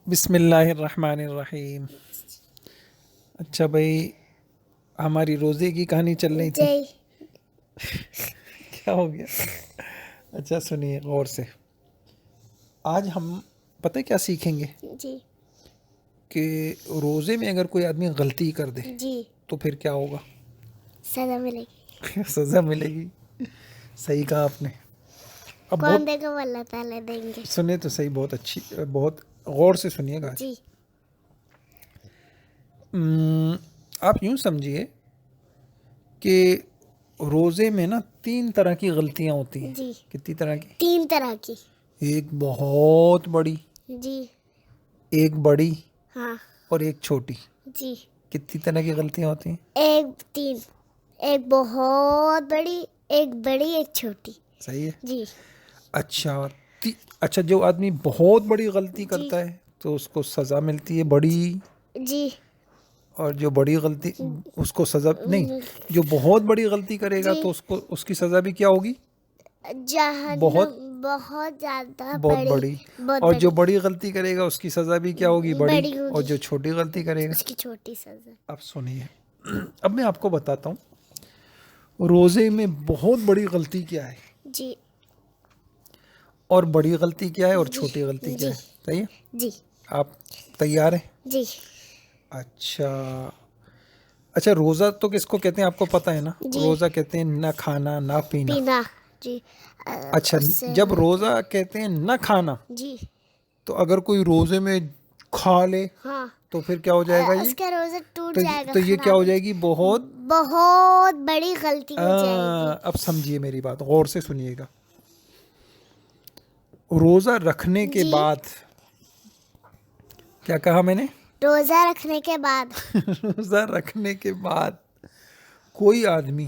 بسم اللہ الرحمن الرحیم. اچھا بھائی، ہماری روزے کی کہانی چل رہی تھی. کیا ہو گیا؟ اچھا سنیے غور سے. آج ہم پتہ کیا سیکھیں گے جی کہ روزے میں اگر کوئی آدمی غلطی کر دے جی تو پھر کیا ہوگا؟ سزا ملے گی. سزا ملے گی. صحیح کہا آپ نے. اب کون دے گا؟ وہ اللہ تعالیٰ دیں گے. سنیں تو صحیح، بہت اچھی، بہت غور سے سنیے گا. جی آپ یوں سمجھیے کہ روزے میں نا 3 طرح کی غلطیاں ہوتی ہیں. جی کتنی طرح کی؟ 3 طرح کی. ایک بہت بڑی، جی ایک بڑی ہاں اور ایک چھوٹی. جی کتنی طرح کی غلطیاں ہوتی ہیں؟ 3. ایک بہت بڑی، ایک بڑی، ایک چھوٹی. صحیح ہے. جی اچھا جو آدمی بہت بڑی غلطی جی کرتا ہے تو اس کو سزا ملتی ہے بڑی، جی اور جو بڑی غلطی اس کو سزا نہیں، جو بہت بڑی غلطی کرے گا جی تو اس کی سزا بھی کیا ہوگی؟ بہت بہت زیادہ بہت بڑی. بہت اور جو بڑی بڑی غلطی کرے گا اس کی سزا بھی کیا ہوگی؟ بڑی. اور ہوگی. جو چھوٹی غلطی کرے گا اس کی چھوٹی سزا. اب سنیے، اب میں آپ کو بتاتا ہوں روزے میں بہت بڑی غلطی کیا ہے جی اور بڑی غلطی کیا ہے اور جی چھوٹی غلطی کیا جی ہے. صحیح ہے. جی آپ تیار ہیں؟ جی اچھا روزہ تو کس کو کہتے ہیں آپ کو پتہ ہے نا؟ جی روزہ کہتے ہیں نہ کھانا نہ پینا. پینا. جی اچھا اس سے جب روزہ کہتے ہیں نہ کھانا جی تو اگر کوئی روزے میں کھا لے ہاں تو پھر کیا ہو جائے گا؟ اس کا روزہ ٹوٹ تو جائے گا، تو یہ کیا خراب ہو جائے گی؟ بہت بہت بڑی غلطی ہو جائے گی. اب سمجھیے میری بات، غور سے سنیے گا. روزہ رکھنے کے جی بعد کیا کہا میں نے؟ روزہ رکھنے کے بعد روزہ رکھنے کے بعد کوئی آدمی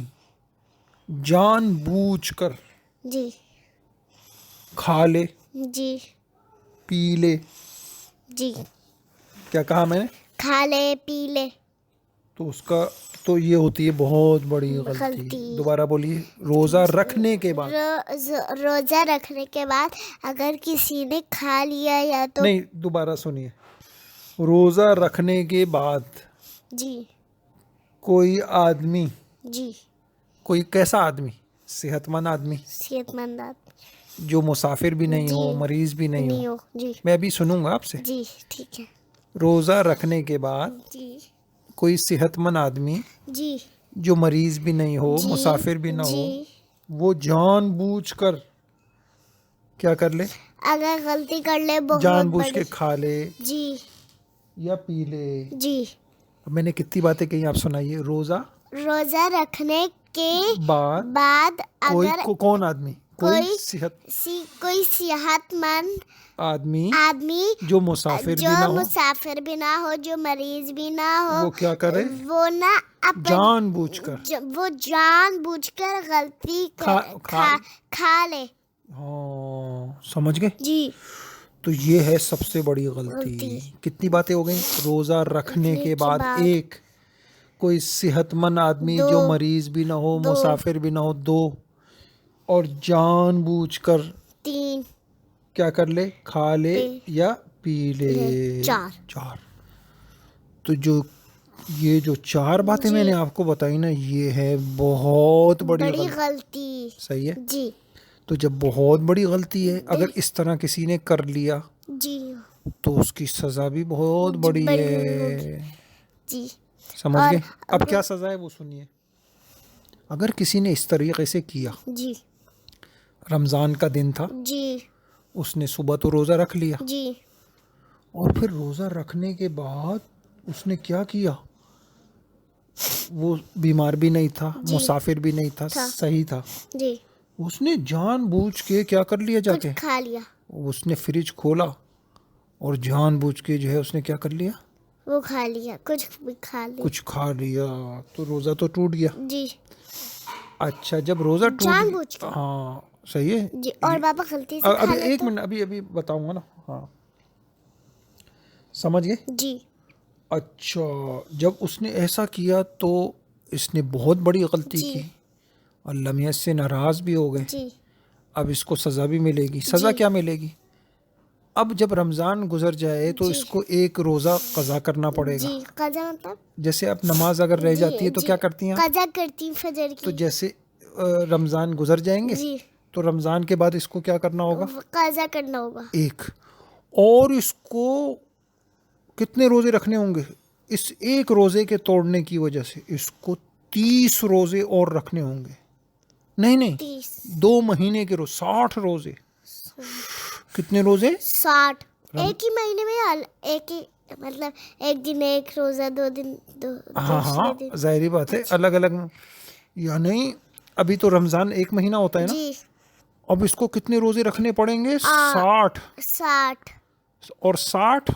جان بوجھ کر جی کھا لے، جی پی لے. جی کیا کہا میں نے؟ کھا لے پی لے تو اس کا تو یہ ہوتی ہے بہت بڑی غلطی. دوبارہ بولیے. روزہ رکھنے کے بعد روزہ رکھنے کے بعد اگر کسی نے کھا لیا یا تو نہیں، دوبارہ سنیے. روزہ رکھنے کے بعد جی کوئی آدمی، جی کوئی کیسا آدمی؟ صحت مند آدمی صحت مند جو مسافر بھی نہیں جی ہو، مریض بھی نہیں ہو. جی میں ابھی سنوں گا آپ سے. جی ٹھیک ہے. روزہ رکھنے کے بعد جی کوئی صحت مند آدمی جی جو مریض بھی نہیں ہو، جی مسافر بھی نہ ہو، جی وہ جان بوجھ کر کیا کر لے؟ اگر غلطی کر لے بہت جان بوجھ بڑی. کے کھا لے جی یا پی لے. جی اب میں نے کتنی باتیں کہی، آپ سنائیے. روزہ رکھنے کے بعد بعد اگر کون آدمی؟ کوئی صحت مند آدمی آدمی جو مسافر جو بھی نہ ہو، مسافر بھی نہ ہو، جو مریض بھی نہ ہو، وہ کیا کرے؟ وہ نہ جان بوجھ کر وہ جان بوجھ کر غلطی کھا لے. ہاں سمجھ گئے؟ جی تو یہ ہے سب سے بڑی غلطی. کتنی باتیں ہو گئیں؟ روزہ رکھنے کے بعد ایک، کوئی صحت مند آدمی جو مریض بھی نہ ہو، مسافر بھی نہ ہو، 2، اور جان بوجھ کر 3 کیا کر لے؟ کھا لے یا پی لے. 4. تو یہ جو 4 باتیں میں نے آپ کو بتائی نا، یہ ہے بہت بڑی غلطی. صحیح ہے. جی تو جب بہت بڑی غلطی ہے، اگر اس طرح کسی نے کر لیا جی تو اس کی سزا بھی بہت بڑی ہے. جی سمجھ اور گئے؟ اب کیا سزا ہے وہ سنیے. اگر کسی نے اس طریقے سے کیا، جی رمضان کا دن تھا، جی اس نے صبح تو روزہ رکھ لیا، جی اور پھر روزہ رکھنے کے بعد اس نے کیا کیا؟ وہ بیمار بھی نہیں تھا، جی مسافر بھی نہیں تھا، صحیح تھا. جی اس نے جان بوجھ کے کیا کر لیا؟ جا کے کھا لیا. اس نے فریج کھولا اور جان بوجھ کے جو ہے اس نے کیا کر لیا؟ وہ کھا لیا. کچھ کھا لیا. تو روزہ تو ٹوٹ گیا. جی اچھا جب روزہ ٹوٹ جان گیا، بوجھ کر. ہاں صحیح ہے. جی اور بابا غلطی سے کھا ابھی لے ایک تو منٹ، ابھی بتاؤں گا نا. ہاں سمجھ گئے؟ جی اچھا جب اس نے ایسا کیا تو اس نے بہت بڑی غلطی جی کی، اللہ میاں سے ناراض بھی ہو گئے. جی اب اس کو سزا بھی ملے گی. سزا جی کیا ملے گی؟ اب جب رمضان گزر جائے تو اس کو ایک روزہ قضا کرنا پڑے گا. جی قضا مطلب جیسے اب نماز اگر رہ جاتی ہے تو کیا کرتی ہیں آپ؟ قضا کرتی ہوں فجر تو کی. جیسے رمضان گزر جائیں گے جی تو رمضان کے بعد اس کو کیا کرنا ہوگا؟ قضا کرنا ہوگا. ایک. اور اس کو کتنے روزے رکھنے ہوں گے؟ اس ایک روزے کے توڑنے کی وجہ سے اس کو 30 روزے اور رکھنے ہوں گے. نہیں 30 2 مہینے کے روز 60 روزے. کتنے روزے؟ 60. ایک ہی مہینے میں ایک ہی مطلب ایک دن ایک روزہ 2 دن ہاں ظاہری بات ہے الگ الگ. یا نہیں ابھی تو رمضان ایک مہینہ ہوتا ہے نا. جی اب اس کو کتنے روزے رکھنے پڑیں گے؟ 60. 60 اور 60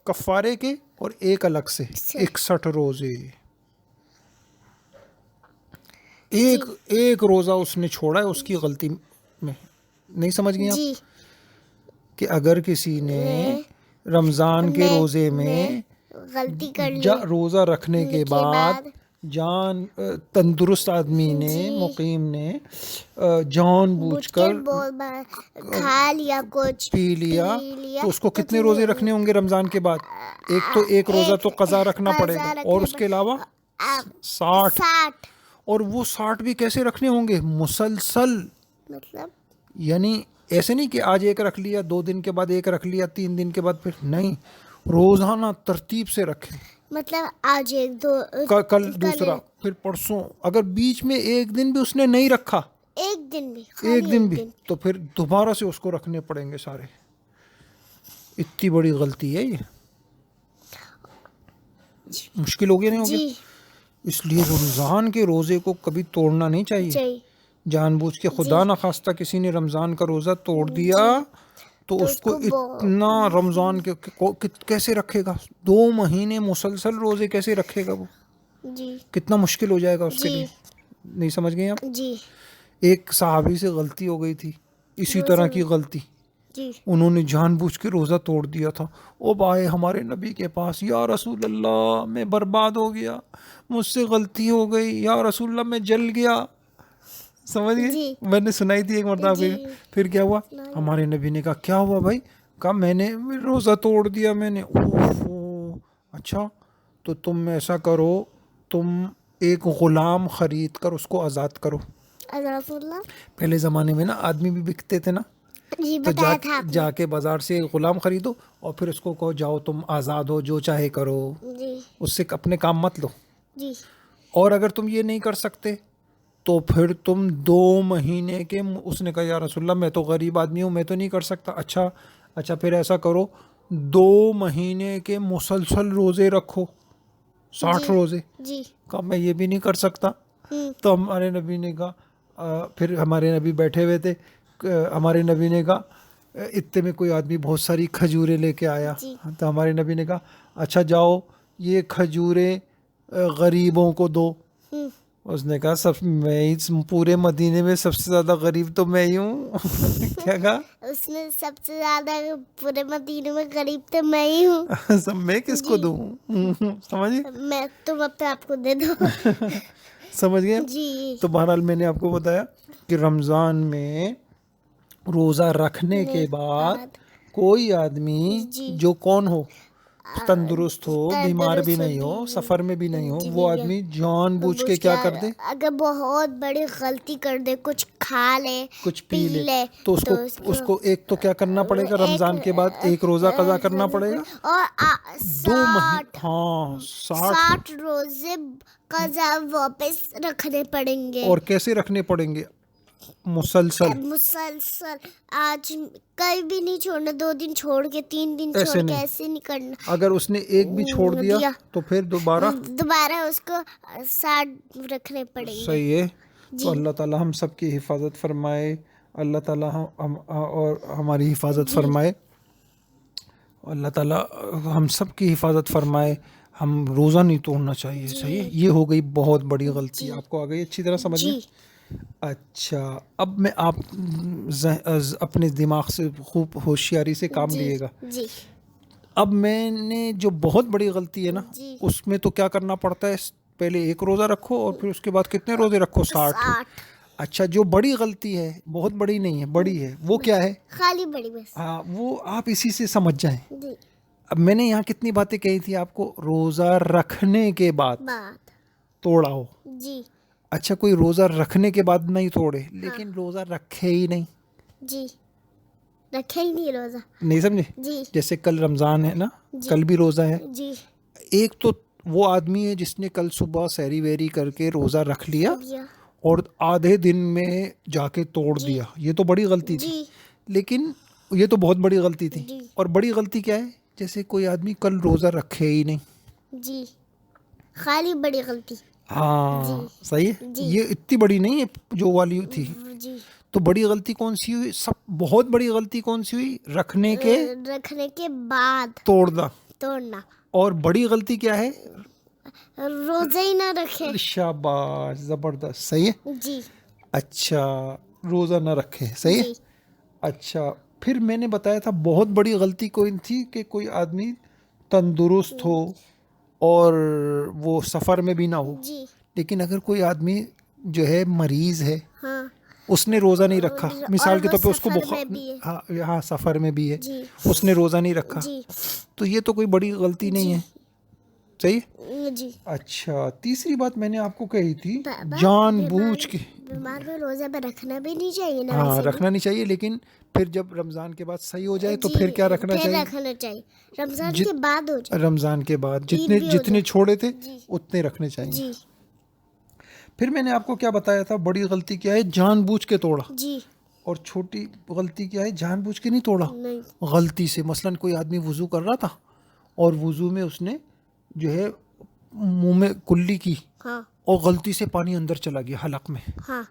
کفارے کے اور ایک الگ سے 61 روزے. ایک روزہ اس نے چھوڑا ہے اس کی غلطی میں. نہیں سمجھ گئی آپ جی کہ اگر کسی نے رمضان کے روزے میں غلطی کر لی روزہ رکھنے کے بعد جان تندرست آدمی نے مقیم نے جان بوجھ کر کھا لیا کچھ پی لیا تو اس کو کتنے روزے رکھنے ہوں گے رمضان کے بعد؟ ایک تو ایک روزہ تو قضا رکھنا پڑے گا اور اس کے علاوہ 60. اور وہ 60 بھی کیسے رکھنے ہوں گے؟ مسلسل. مطلب یعنی ایسے نہیں کہ آج ایک رکھ لیا 2 دن کے بعد ایک رکھ لیا 3 دن کے بعد پھر نہیں. روزانہ ترتیب سے رکھے. مطلب آج ایک دو کل دوسرا پھر پرسوں. اگر بیچ میں ایک دن بھی اس نے نہیں رکھا ایک دن بھی تو پھر دوبارہ سے اس کو رکھنے پڑیں گے سارے. اتنی بڑی غلطی ہے یہ. مشکل ہو گیا نہیں ہو گیا؟ اس لیے رمضان کے روزے کو کبھی توڑنا نہیں چاہیے. جان بوجھ کے خدا نہ خواستہ کسی نے رمضان کا روزہ توڑ دیا تو اس کو اتنا رمضان کے کیسے رکھے گا؟ 2 مہینے مسلسل روزے کیسے رکھے گا وہ؟ کتنا مشکل ہو جائے گا اس کے لیے. نہیں سمجھ گئے آپ؟ ایک صحابی سے غلطی ہو گئی تھی اسی طرح کی غلطی. انہوں نے جان بوجھ کے روزہ توڑ دیا تھا. اب آئے ہمارے نبی کے پاس، یا رسول اللہ میں برباد ہو گیا، مجھ سے غلطی ہو گئی، یا رسول اللہ میں جل گیا. سمجھ گئے؟ میں نے سنائی تھی ایک مرتبہ. پھر کیا ہوا؟ ہمارے نبی نے کہا کیا ہوا بھائی؟ کہا میں نے روزہ توڑ دیا میں نے. اچھا تو تم ایسا کرو، تم ایک غلام خرید کر اس کو آزاد کرو. پہلے زمانے میں نا آدمی بھی بکتے تھے نا، تو جا کے بازار سے غلام خریدو اور پھر اس کو کہو جاؤ تم آزاد ہو، جو چاہے کرو، اس سے اپنے کام مت لو. اور اگر تم یہ نہیں کر سکتے تو پھر تم 2 مہینے کے. اس نے کہا یا رسول اللہ میں تو غریب آدمی ہوں، میں تو نہیں کر سکتا. اچھا پھر ایسا کرو 2 مہینے کے مسلسل روزے رکھو، 60 روزے. کہا میں یہ بھی نہیں کر سکتا. تو ہمارے نبی نے کہا پھر ہمارے نبی بیٹھے ہوئے تھے، ہمارے نبی نے کہا اتنے میں کوئی آدمی بہت ساری کھجوریں لے کے آیا. تو ہمارے نبی نے کہا اچھا جاؤ یہ کھجوریں غریبوں کو دو. اس نے کہا میں پورے مدینے میں سب سے زیادہ غریب تو میں ہی ہوں. کیا کہا اس نے؟ سب سے زیادہ پورے مدینے میں غریب تو میں ہی ہوں. سب میں کس کو دوں؟ سمجھ گئے؟ میں تم اپنے آپ کو دے دو. سمجھ گئے؟ تو بہرحال میں نے آپ کو بتایا کہ رمضان میں روزہ رکھنے کے بعد کوئی آدمی جو کون ہو، تندرست ہو، بیمار بھی نہیں ہو، سفر میں بھی نہیں ہو، وہ آدمی جان بوجھ کے کیا کر دے؟ اگر بہت بڑی غلطی کر دے، کچھ کھا لے، کچھ پی لے تو اس کو ایک تو کیا کرنا پڑے گا؟ رمضان کے بعد ایک روزہ قضا کرنا پڑے گا. اور 2 مہینے 60 روزے قضا واپس رکھنے پڑیں گے. اور کیسے رکھنے پڑیں گے؟ مسلسل. آج کل بھی نہیں چھوڑنا، 2 دن چھوڑ کے 3 دن چھوڑ کے ایسے نہیں کرنا. اگر اس نے ایک بھی چھوڑ دیا تو پھر دوبارہ اس کو 60 رکھنے پڑیں گے. صحیح ہے. تو اللہ تعالی ہم سب کی حفاظت فرمائے، اللہ تعالی اور ہماری حفاظت فرمائے، اللہ تعالی ہم سب کی حفاظت فرمائے. ہم روزہ نہیں توڑنا چاہیے. صحیح ہے. یہ ہو گئی بہت بڑی غلطی. آپ کو آ گئی اچھی طرح سمجھ میں؟ اچھا اب میں آپ اپنے دماغ سے خوب ہوشیاری سے کام لیے گا. اب میں نے جو بہت بڑی غلطی ہے نا اس میں تو کیا کرنا پڑتا ہے؟ پہلے ایک روزہ رکھو اور پھر اس کے بعد کتنے روزے رکھو؟ 60. اچھا جو بڑی غلطی ہے، بہت بڑی نہیں ہے، بڑی ہے، وہ کیا ہے؟ خالی بڑی بس. ہاں وہ آپ اسی سے سمجھ جائیں. جی. اب میں نے یہاں کتنی باتیں کہی تھی آپ کو؟ روزہ رکھنے کے بعد بات. توڑا ہو. جی. اچھا کوئی روزہ رکھنے کے بعد نہیں توڑے لیکن روزہ رکھے ہی نہیں. جی. رکھے ہی نہیں روزہ. نہیں سمجھے؟ جی. جیسے کل رمضان ہے نا، جی. کل بھی روزہ ہے. جی. ایک تو وہ آدمی ہے جس نے کل صبح سحری ویری کر کے روزہ رکھ لیا اور آدھے دن میں جا کے توڑ جی. دیا. یہ تو بڑی غلطی تھی. جی. لیکن یہ تو بہت بڑی غلطی تھی. جی. اور بڑی غلطی کیا ہے؟ جیسے کوئی آدمی کل روزہ رکھے ہی نہیں. جی. خالی بڑی غلطی. ہاں جی. صحیح ہے. جی. یہ اتنی بڑی نہیں ہے جو والی تھی. جی. تو بڑی غلطی کون سی ہوئی؟ سب بہت بڑی غلطی کون سی ہوئی؟ رکھنے کے بعد توڑنا. توڑنا. اور بڑی غلطی کیا ہے؟ روزہ ہی نہ رکھے. شاباش، زبردست، صحیح ہے. جی. اچھا روزہ نہ رکھے، صحیح ہے. جی. اچھا پھر میں نے بتایا تھا بہت بڑی غلطی کوئی تھی کہ کوئی آدمی تندرست ہو اور وہ سفر میں بھی نہ ہو. جی. لیکن اگر کوئی آدمی جو ہے مریض ہے، ہاں. اس نے روزہ نہیں رکھا، مثال کے طور پہ اس کو سفر میں بھی ہے. ہاں سفر میں بھی ہے، جی. اس نے روزہ نہیں رکھا، جی. تو یہ تو کوئی بڑی غلطی نہیں ہے. صحیح. جی. اچھا تیسری بات میں نے آپ کو کہی تھی جان بوجھ کے. بیمار میں روزہ پہ رکھنا بھی نہیں چاہیے نا. ہاں رکھنا نہیں چاہیے، لیکن پھر جب رمضان کے بعد صحیح ہو جائے تو جی. پھر کیا رکھنا پھر چاہیے؟ رکھنا چاہیے. رمضان کے بعد ہو جائے. رمضان کے بعد عید بھی ہو جتنے جائے. چھوڑے تھے جی. اتنے رکھنے چاہیے. جی. پھر میں نے آپ کو کیا بتایا تھا؟ بڑی غلطی کیا ہے؟ جان بوجھ کے توڑا. جی. اور چھوٹی غلطی کیا ہے؟ جان بوجھ کے نہیں توڑا، نہیں. غلطی سے. مثلاً کوئی آدمی وضو کر رہا تھا اور وضو میں اس نے جو ہے منہ میں کلی کی ہاں. اور غلطی سے پانی اندر چلا گیا حلق میں. ہاں.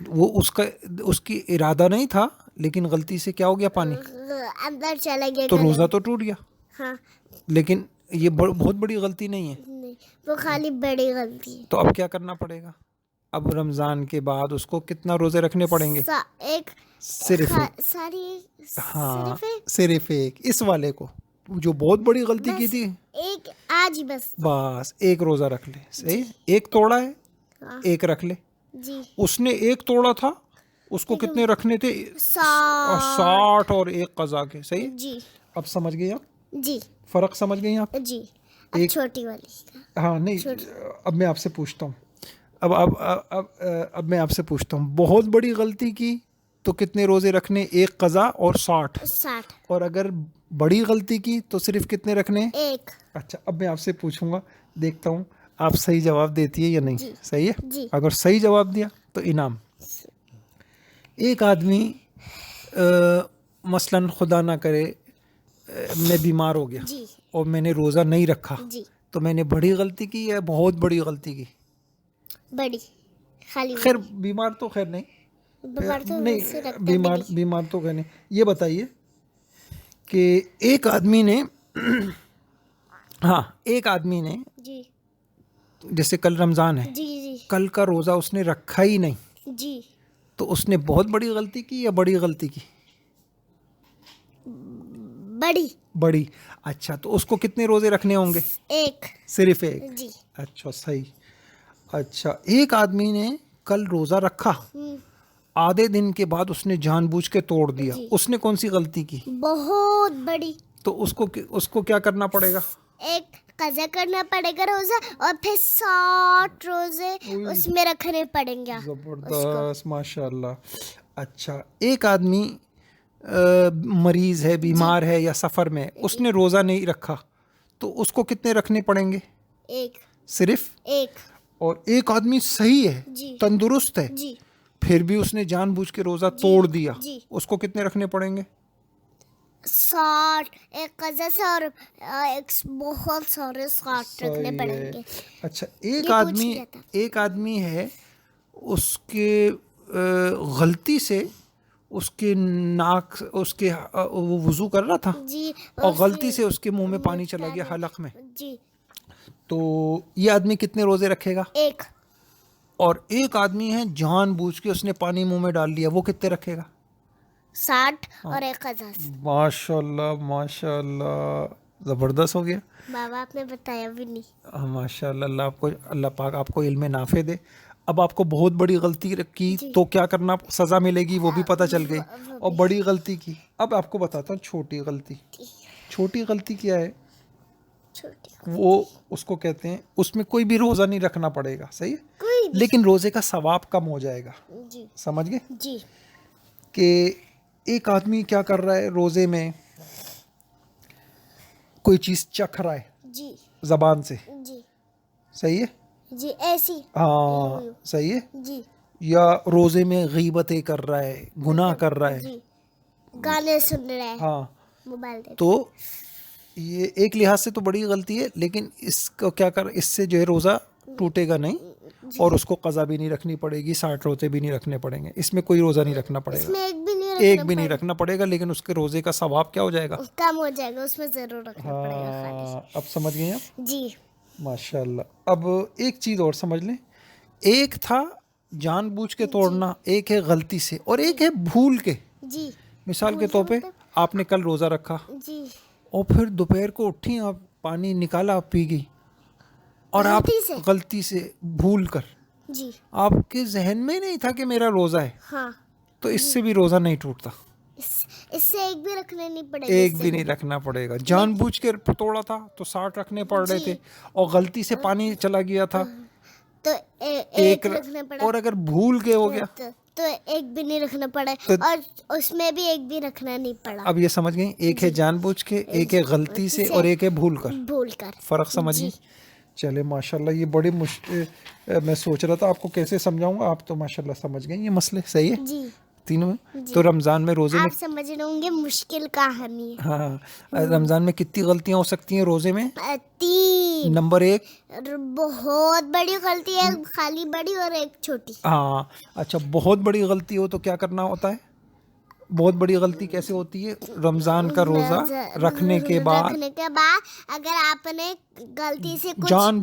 وہ اس کی ارادہ نہیں تھا لیکن غلطی سے کیا ہو گیا؟ پانی اندر چلا گیا. تو روزہ تو ٹوٹ گیا. ہاں. لیکن یہ بہت بڑی غلطی نہیں ہے. نہیں وہ خالی بڑی غلطی ہے. تو اب کیا کرنا پڑے گا؟ اب رمضان کے بعد اس کو کتنا روزے رکھنے پڑیں گے؟ صرف صرف ایک. اس والے کو جو بہت بڑی غلطی کی تھی ایک آج بس ایک روزہ رکھ لے. صحیح. ایک توڑا ہے، ایک رکھ لے. جی. اس نے ایک توڑا تھا، اس کو کتنے رکھنے تھے؟ 60 اور ایک قضا کے. صحیح. جی. اب سمجھ گئی آپ؟ جی. فرق سمجھ گئی آپ؟ جی. ایک چھوٹی والی. ہاں نہیں، اب میں آپ سے پوچھتا ہوں، اب میں آپ سے پوچھتا ہوں، بہت بڑی غلطی کی تو کتنے روزے رکھنے؟ ایک قضا اور 60. اور اگر بڑی غلطی کی تو صرف کتنے رکھنے؟ ایک. اچھا اب میں آپ سے پوچھوں گا، دیکھتا ہوں آپ صحیح جواب دیتی ہے یا نہیں. صحیح ہے. جی. اگر صحیح جواب دیا تو انعام. ایک آدمی مثلاً خدا نہ کرے میں بیمار ہو گیا اور میں نے روزہ نہیں رکھا، تو میں نے بڑی غلطی کی یا بہت بڑی غلطی کی؟ بڑی. خیر بیمار تو خیر نہیں، بیمار تو خیر نہیں. یہ بتائیے کہ ایک آدمی نے جیسے کل رمضان ہے، کل کا روزہ اس نے رکھا ہی نہیں، تو اس نے بہت بڑی غلطی کی یا بڑی غلطی کی؟ بڑی. اچھا تو اس کو کتنے روزے رکھنے ہوں گے؟ ایک. صرف ایک. اچھا صحیح. اچھا ایک آدمی نے کل روزہ رکھا، آدھے دن کے بعد اس نے جان بوجھ کے توڑ دیا، اس نے کون سی غلطی کی؟ بہت بڑی. تو اس کو کیا کرنا پڑے گا؟ ایک قضا کرنا پڑے گا روزہ، اور پھر 60 روزے اس میں رکھنے پڑیں گے. زبردست، ماشاء اللہ. اچھا ایک آدمی مریض ہے، بیمار ہے یا سفر میں، اس نے روزہ نہیں رکھا، تو اس کو کتنے رکھنے پڑیں گے؟ ایک. صرف ایک. اور ایک آدمی صحیح ہے، تندرست ہے، پھر بھی اس نے جان بوجھ کے روزہ توڑ دیا، اس کو کتنے رکھنے پڑیں گے؟ 60. ایک قضا سے اور بہت سارے 60 رکھنے پڑیں گے. اچھا ایک آدمی ہے، اس کے غلطی سے اس کے ناک، اس کے وہ وضو کر رہا تھا اور غلطی سے اس کے منہ میں پانی چلا گیا حلق میں، تو یہ آدمی کتنے روزے رکھے گا؟ ایک. اور ایک آدمی ہے جان بوجھ کے اس نے پانی منہ میں ڈال لیا، وہ کتنے رکھے گا؟ 60 اور ایک قضا. ماشاء اللہ ماشاء اللہ، زبردست ہو گیا. بابا آپ نے بتایا بھی نہیں. ماشاء اللہ. اللہ پاک آپ کو علم نافع دے. اب آپ کو بہت بڑی غلطی کی تو کیا کرنا, سزا ملے گی وہ بھی پتہ چل گئی, اور بڑی غلطی کی. اب آپ کو بتاتا ہوں چھوٹی غلطی. چھوٹی غلطی کیا ہے, وہ اس کو کہتے ہیں اس میں کوئی بھی روزہ نہیں رکھنا پڑے گا, صحیح ہے, لیکن روزے کا ثواب کم ہو جائے گا. سمجھ گئے جی کہ ایک آدمی کیا کر رہا ہے, روزے میں کوئی چیز چکھ رہا ہے جی زبان سے, جی صحیح ہے, جی ایسی ہاں صحیح ہے, جی یا روزے میں غیبتیں کر رہا ہے, گناہ کر رہا ہے, جی گانے سن رہے ہیں, ہاں, موبائل دیکھ تو یہ ایک لحاظ سے تو بڑی غلطی ہے, لیکن اس کو کیا کر, اس سے جو ہے روزہ ٹوٹے گا نہیں, اور اس کو قضا بھی نہیں رکھنی پڑے گی, 60 روزے بھی نہیں رکھنے پڑیں گے, اس میں کوئی روزہ نہیں رکھنا پڑے اس گا, میں ایک بھی نہیں رکھنا پڑے گا, لیکن اس کے روزے کا ثواب کیا ہو جائے گا, کم ہو جائے گا, اس میں ضرور رکھنا پڑے گا خالی. ہاں, اب سمجھ گئے آپ, جی ماشاء اللہ. اب ایک چیز اور سمجھ لیں, ایک تھا جان بوجھ کے توڑنا, ایک ہے غلطی سے, اور ایک ہے بھول کے. جی مثال کے طور پہ آپ نے کل روزہ رکھا, جی اور پھر دوپہر کو اٹھی, آپ پانی نکالا, آپ پی گئی, اور آپ غلطی سے بھول کر, جی آپ کے ذہن میں نہیں تھا کہ میرا روزہ ہے, ہاں, تو اس سے بھی روزہ نہیں ٹوٹتا, اس سے ایک بھی رکھنا نہیں پڑے گا, ایک بھی نہیں رکھنا پڑے گا. جان بوجھ کے توڑا تھا تو 60 رکھنے پڑ رہے تھے, اور غلطی سے پانی چلا گیا تھا تو ایک رکھنا پڑا, اور اگر بھول کے ہو گیا تو ایک بھی نہیں رکھنا پڑا, اور اس میں بھی ایک بھی رکھنا نہیں پڑا. اب یہ سمجھ گئیں, ایک ہے جان بوجھ کے, ایک ہے غلطی سے, اور ایک ہے بھول کر. فرق سمجھ گئیں. چلے ماشاء اللہ, یہ بڑی میں سوچ رہا تھا آپ کو کیسے سمجھاؤں گا, آپ تو ماشاء اللہ سمجھ گئے یہ مسئلے, صحیح ہے جی تینوں میں. تو رمضان میں روزے میں آپ سمجھ رہے ہوں گے مشکل کہانی ہے. ہاں, رمضان میں کتنی غلطیاں ہو سکتی ہیں روزے میں؟ 3. نمبر 1, بہت بڑی غلطی ہے, خالی بڑی, اور ایک چھوٹی. ہاں اچھا, بہت بڑی غلطی ہو تو کیا کرنا ہوتا ہے؟ بہت بڑی غلطی کیسے ہوتی ہے؟ رمضان کا روزہ رکھنے کے بعد اگر آپ نے غلطی سے کچھ جان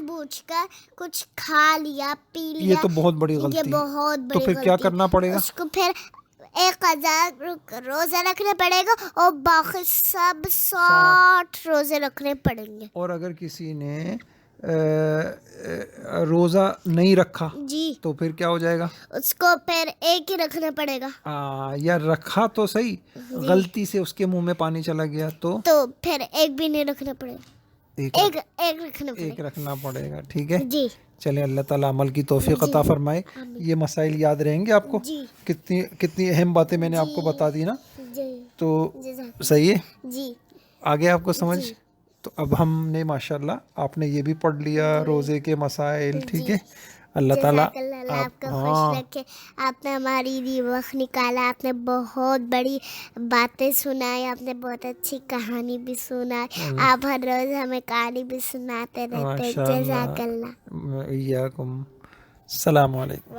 بوجھ کر کچھ کھا لیا, پی لیا, یہ تو بہت بڑی غلطی ہے. یہ بہت تو بڑی پھر غلطی کیا کرنا پڑے گا؟ اس کو پھر 1000 روزہ رکھنا پڑے گا, اور باقی سب 60 روزے رکھنے پڑیں گے. اور اگر کسی نے روزہ نہیں رکھا جی تو پھر کیا ہو جائے گا؟ اس کو پھر ایک ہی رکھنا پڑے گا. یا رکھا تو صحیح, غلطی سے اس کے منہ میں پانی چلا گیا تو پھر ایک بھی نہیں رکھنا پڑے گا, ایک رکھنا پڑے گا. ٹھیک ہے, جی. چلیں اللہ تعالیٰ عمل کی توفیق عطا فرمائے. یہ مسائل یاد رہیں گے آپ کو, کتنی اہم باتیں میں نے آپ کو بتا دی نا, تو صحیح ہے. جی آگے آپ کو سمجھ. تو اب ہم نے ماشاء اللہ, آپ نے یہ بھی پڑھ لیا روزے کے مسائل, ٹھیک ہے. اللہ تعالیٰ آپ کو خوش رکھے. آپ نے ہماری بھی وقت نکالا, آپ نے بہت بڑی باتیں سنائی, آپ نے بہت اچھی کہانی بھی سنائی, آپ ہر روز ہمیں کہانی بھی سناتے رہتے. جزاک اللہ. ایاکم. السلام علیکم.